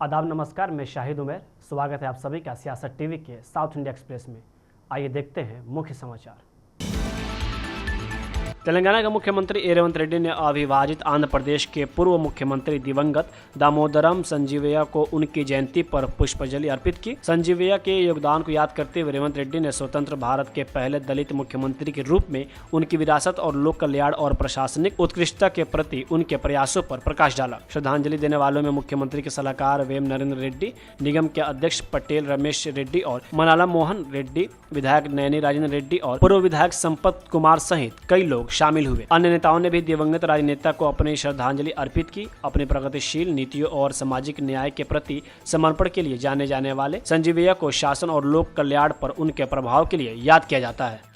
आदाब नमस्कार, मैं शाहिद उमर। स्वागत है आप सभी का सियासत टीवी के साउथ इंडिया एक्सप्रेस में। आइए देखते हैं मुख्य समाचार। तेलंगाना के मुख्यमंत्री रेवंत रेड्डी ने अविभाजित आंध्र प्रदेश के पूर्व मुख्यमंत्री दिवंगत दामोदरम संजीवय्या को उनकी जयंती पर पुष्पांजलि अर्पित की। संजीवय्या के योगदान को याद करते हुए रेवंत रेड्डी ने स्वतंत्र भारत के पहले दलित मुख्यमंत्री के रूप में उनकी विरासत और लोक कल्याण और प्रशासनिक उत्कृष्टता के प्रति उनके प्रयासों पर प्रकाश डाला। श्रद्धांजलि देने वालों में मुख्यमंत्री के सलाहकार वेम नरेंद्र रेड्डी, निगम के अध्यक्ष पटेल रमेश रेड्डी और मनाला मोहन रेड्डी, विधायक नैनी राजेंद्र रेड्डी और पूर्व विधायक संपत कुमार सहित कई लोग शामिल हुए। अन्य नेताओं ने भी दिवंगत राजनेता को अपनी श्रद्धांजलि अर्पित की। अपनी प्रगतिशील नीतियों और सामाजिक न्याय के प्रति समर्पण के लिए जाने जाने वाले संजीवय्या को शासन और लोक कल्याण पर उनके प्रभाव के लिए याद किया जाता है।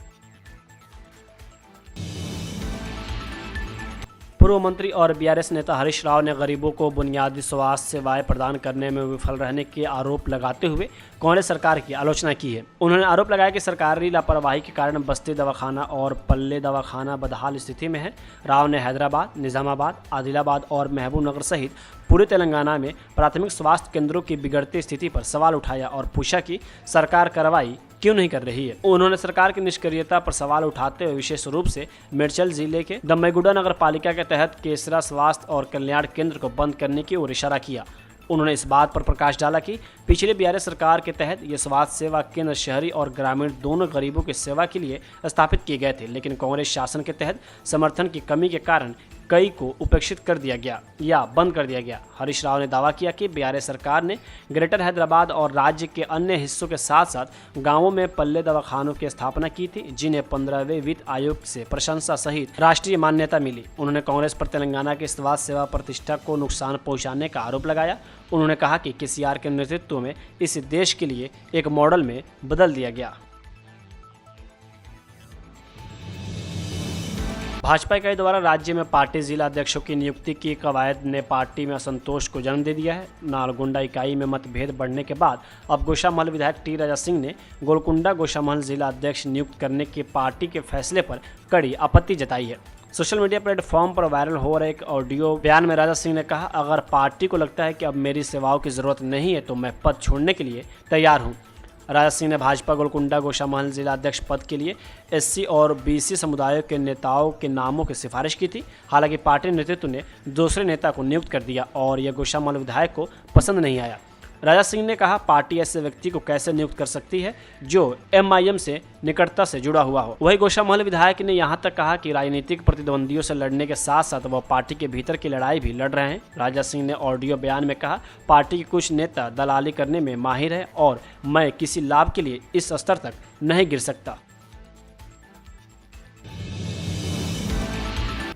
पूर्व मंत्री और बीआरएस नेता हरीश राव ने गरीबों को बुनियादी स्वास्थ्य सेवाएं प्रदान करने में विफल रहने के आरोप लगाते हुए कांग्रेस सरकार की आलोचना की है। उन्होंने आरोप लगाया कि सरकारी लापरवाही के कारण बस्ती दवाखाना और पल्ले दवाखाना बदहाल स्थिति में है। राव ने हैदराबाद, निजामाबाद, आदिलाबाद और महबूबनगर सहित पूरे तेलंगाना में प्राथमिक स्वास्थ्य केंद्रों की बिगड़ती स्थिति पर सवाल उठाया और पूछा कि सरकार कार्रवाई क्यों नहीं कर रही है। उन्होंने सरकार की निष्क्रियता पर सवाल उठाते हुए विशेष रूप से मेडचल जिले के दम्मेगुडा नगर पालिका के तहत केसरा स्वास्थ्य और कल्याण केंद्र को बंद करने की ओर इशारा किया। उन्होंने इस बात पर प्रकाश डाला कि पिछले बीआरएस सरकार के तहत ये स्वास्थ्य सेवा केंद्र शहरी और ग्रामीण दोनों गरीबों की सेवा के लिए स्थापित किए गए थे, लेकिन कांग्रेस शासन के तहत समर्थन की कमी के कारण कई को उपेक्षित कर दिया गया या बंद कर दिया गया। हरीश राव ने दावा किया कि बीआरएस सरकार ने ग्रेटर हैदराबाद और राज्य के अन्य हिस्सों के साथ साथ गांवों में पल्ले दवाखानों की स्थापना की थी, जिन्हें 15वें वित्त आयोग से प्रशंसा सहित राष्ट्रीय मान्यता मिली। उन्होंने कांग्रेस पर तेलंगाना की स्वास्थ्य सेवा प्रतिष्ठा को नुकसान पहुंचाने का आरोप लगाया। उन्होंने कहा कि केसीआर के नेतृत्व में इस देश के लिए एक मॉडल में बदल दिया गया। भाजपा इकाई द्वारा राज्य में पार्टी जिला अध्यक्षों की नियुक्ति की कवायद ने पार्टी में असंतोष को जन्म दे दिया है। नालगोंडा इकाई में मतभेद बढ़ने के बाद अब गोशामहल विधायक टी राजा सिंह ने गोलकुंडा गोशामहल जिला अध्यक्ष नियुक्त करने के पार्टी के फैसले पर कड़ी आपत्ति जताई है। सोशल मीडिया प्लेटफॉर्म पर वायरल हो रहे एक ऑडियो बयान में राजा सिंह ने कहा, अगर पार्टी को लगता है कि अब मेरी सेवाओं की जरूरत नहीं है तो मैं पद छोड़ने के लिए तैयार हूँ। राजा सिंह ने भाजपा गोलकुंडा गोशामहल जिला अध्यक्ष पद के लिए एससी और बीसी समुदायों के नेताओं के नामों की सिफारिश की थी। हालांकि पार्टी नेतृत्व ने दूसरे नेता को नियुक्त कर दिया और यह गोशामहल विधायक को पसंद नहीं आया। राजा सिंह ने कहा, पार्टी ऐसे व्यक्ति को कैसे नियुक्त कर सकती है जो एमआईएम से निकटता से जुड़ा हुआ हो। वही गोशामहल विधायक ने यहां तक कहा कि राजनीतिक प्रतिद्वंदियों से लड़ने के साथ साथ वह पार्टी के भीतर की लड़ाई भी लड़ रहे हैं। राजा सिंह ने ऑडियो बयान में कहा, पार्टी के कुछ नेता दलाली करने में माहिर है और मैं किसी लाभ के लिए इस स्तर तक नहीं गिर सकता।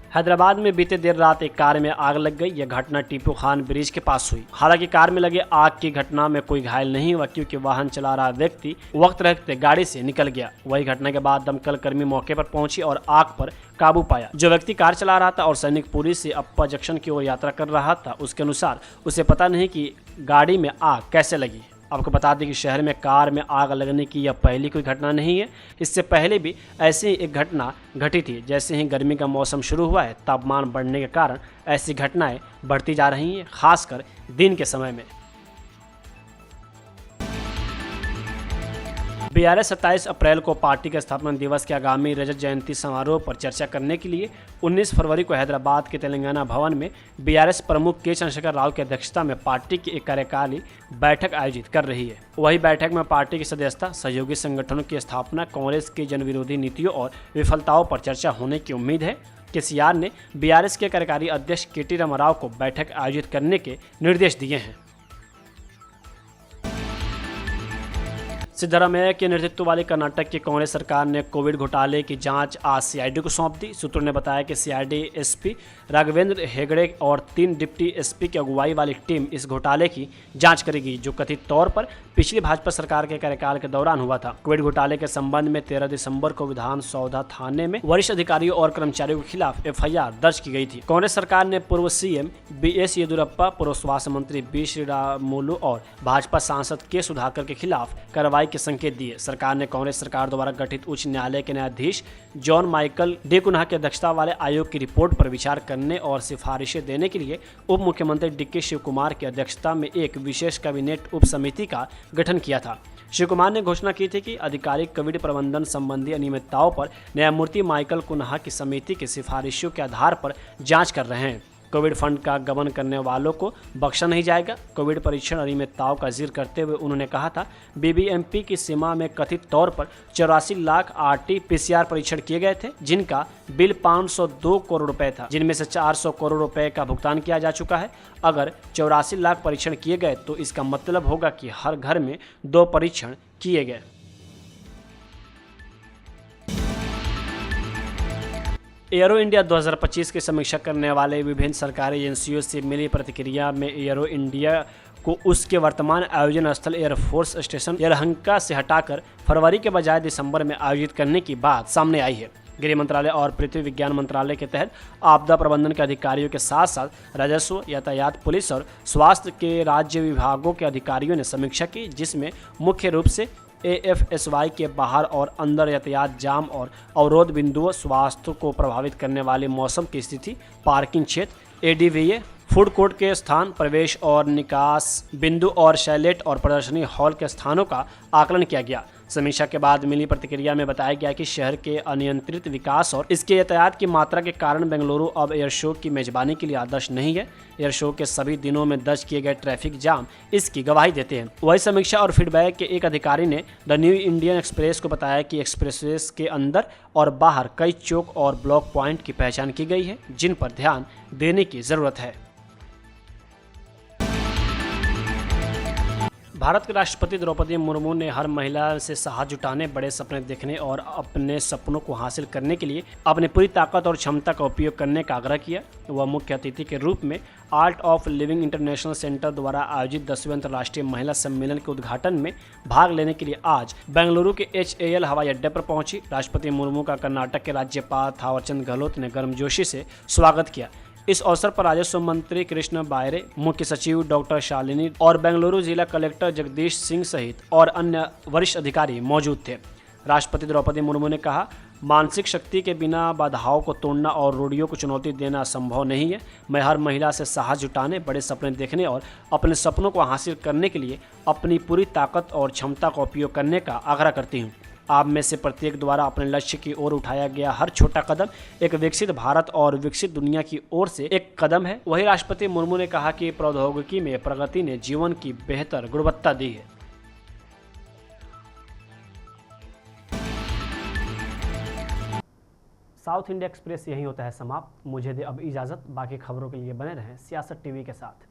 हैदराबाद में बीते देर रात एक कार में आग लग गई। यह घटना टीपू खान ब्रिज के पास हुई। हालांकि कार में लगे आग की घटना में कोई घायल नहीं हुआ, क्योंकि वाहन चला रहा व्यक्ति वक्त रहते गाड़ी से निकल गया। वही घटना के बाद दमकल कर्मी मौके पर पहुंची और आग पर काबू पाया। जो व्यक्ति कार चला रहा था और सैनिकपुरी से अप्पा जंक्शन की ओर यात्रा कर रहा था, उसके अनुसार उसे पता नहीं कि गाड़ी में आग कैसे लगी। आपको बता दें कि शहर में कार में आग लगने की यह पहली कोई घटना नहीं है। इससे पहले भी ऐसी एक घटना घटी थी। जैसे ही गर्मी का मौसम शुरू हुआ है, तापमान बढ़ने के कारण ऐसी घटनाएं बढ़ती जा रही हैं, खासकर दिन के समय में। बीआरएस 27 अप्रैल को पार्टी के स्थापना दिवस के आगामी रजत जयंती समारोह पर चर्चा करने के लिए 19 फरवरी को हैदराबाद के तेलंगाना भवन में बीआरएस प्रमुख के चंद्रशेखर राव की अध्यक्षता में पार्टी की एक कार्यकारिणी बैठक आयोजित कर रही है। वही बैठक में पार्टी की सदस्यता, सहयोगी संगठनों की स्थापना, कांग्रेस की जनविरोधी नीतियों और विफलताओं पर चर्चा होने की उम्मीद है। केसीआर ने बीआरएस के कार्यकारी अध्यक्ष केटी रामाराव को बैठक आयोजित करने के निर्देश दिए हैं। सिद्धरामैया के नेतृत्व वाली कर्नाटक की कांग्रेस सरकार ने कोविड घोटाले की जांच आज सीआईडी को सौंप दी। सूत्रों ने बताया कि सीआईडी एसपी राघवेंद्र हेगड़े और 3 डिप्टी एसपी की अगुवाई वाली टीम इस घोटाले की जांच करेगी, जो कथित तौर पर पिछली भाजपा सरकार के कार्यकाल के दौरान हुआ था। कोविड घोटाले के संबंध में 13 दिसंबर को विधान सौधा थाने में वरिष्ठ अधिकारियों और कर्मचारियों के खिलाफ एफआईआर दर्ज की गई थी। कांग्रेस सरकार ने पूर्व सीएम बीएस येदियुरप्पा, पूर्व स्वास्थ्य मंत्री बी श्रीरामुलु और भाजपा सांसद के सुधाकर के खिलाफ कार्रवाई कार्रवाई के संकेत दिए। सरकार ने कांग्रेस सरकार द्वारा गठित उच्च न्यायालय के न्यायाधीश जॉन माइकल डे कुन्हा की अध्यक्षता वाले आयोग की रिपोर्ट पर विचार करने और सिफारिशें देने के लिए उप मुख्यमंत्री डी.के. शिव कुमार की अध्यक्षता में एक विशेष कैबिनेट उप समिति का गठन किया था। शिव कुमार ने घोषणा की थी कि अधिकारी कोविड प्रबंधन संबंधी अनियमितताओं पर न्यायमूर्ति माइकल कुन्हा की समिति की सिफारिशों के आधार पर जांच कर रहे हैं। कोविड फंड का गबन करने वालों को बख्शा नहीं जाएगा। कोविड परीक्षण अनियमितताओं का जिक्र करते हुए उन्होंने कहा था, बीबीएमपी की सीमा में कथित तौर पर 84 लाख RT-PCR परीक्षण किए गए थे, जिनका बिल 502 करोड़ रुपए था, जिनमें से 400 करोड़ रुपए का भुगतान किया जा चुका है। अगर 84 लाख परीक्षण किए गए तो इसका मतलब होगा कि हर घर में 2 परीक्षण किए गए। एयरो इंडिया 2025 की समीक्षा करने वाले विभिन्न सरकारी एजेंसियों से मिली प्रतिक्रिया में एयरो इंडिया को उसके वर्तमान आयोजन स्थल एयरफोर्स स्टेशन यलहंका से हटाकर फरवरी के बजाय दिसंबर में आयोजित करने की बात सामने आई है। गृह मंत्रालय और पृथ्वी विज्ञान मंत्रालय के तहत आपदा प्रबंधन के अधिकारियों के साथ साथ राजस्व, यातायात, पुलिस और स्वास्थ्य के राज्य विभागों के अधिकारियों ने समीक्षा की, जिसमें मुख्य रूप से AFSY के बाहर और अंदर यातायात जाम और अवरोध बिंदुओं, स्वास्थ्य को प्रभावित करने वाले मौसम की स्थिति, पार्किंग क्षेत्र, ADVA, फूड कोर्ट के स्थान, प्रवेश और निकास बिंदु और शैलेट और प्रदर्शनी हॉल के स्थानों का आकलन किया गया। समीक्षा के बाद मिली प्रतिक्रिया में बताया गया कि शहर के अनियंत्रित विकास और इसके यातायात की मात्रा के कारण बेंगलुरु अब एयर शो की मेजबानी के लिए आदर्श नहीं है। एयर शो के सभी दिनों में दर्ज किए गए ट्रैफिक जाम इसकी गवाही देते हैं। वही समीक्षा और फीडबैक के एक अधिकारी ने द न्यू इंडियन एक्सप्रेस को बताया कि एक्सप्रेसवेज के अंदर और बाहर कई चौक और ब्लॉक पॉइंट की पहचान की गई है, जिन पर ध्यान देने की जरूरत है। भारत के राष्ट्रपति द्रौपदी मुर्मू ने हर महिला से साहस जुटाने, बड़े सपने देखने और अपने सपनों को हासिल करने के लिए अपनी पूरी ताकत और क्षमता का उपयोग करने का आग्रह किया। वह मुख्य अतिथि के रूप में art of living international centre द्वारा आयोजित 10वें अंतर्राष्ट्रीय महिला सम्मेलन के उद्घाटन में भाग लेने के लिए आज बेंगलुरु के HAL हवाई अड्डे पर पहुंची। राष्ट्रपति मुर्मू का कर्नाटक के राज्यपाल थावरचंद गहलोत ने गर्मजोशी से स्वागत किया। इस अवसर पर राजस्व मंत्री कृष्ण बायरे, मुख्य सचिव डॉक्टर शालिनी और बेंगलुरु जिला कलेक्टर जगदीश सिंह सहित और अन्य वरिष्ठ अधिकारी मौजूद थे। राष्ट्रपति द्रौपदी मुर्मू ने कहा, मानसिक शक्ति के बिना बाधाओं को तोड़ना और रूढ़ियों को चुनौती देना संभव नहीं है। मैं हर महिला से साहस जुटाने, बड़े सपने देखने और अपने सपनों को हासिल करने के लिए अपनी पूरी ताकत और क्षमता का उपयोग करने का आग्रह करती हूँ। आप में से प्रत्येक द्वारा अपने लक्ष्य की ओर उठाया गया हर छोटा कदम एक विकसित भारत और विकसित दुनिया की ओर से एक कदम है। वहीं राष्ट्रपति मुर्मू ने कहा कि प्रौद्योगिकी में प्रगति ने जीवन की बेहतर गुणवत्ता दी है। साउथ इंडिया एक्सप्रेस यही होता है समाप्त। मुझे दे अब इजाज़त। बाकी खबरों के लिए बने रहें सियासत टीवी के साथ।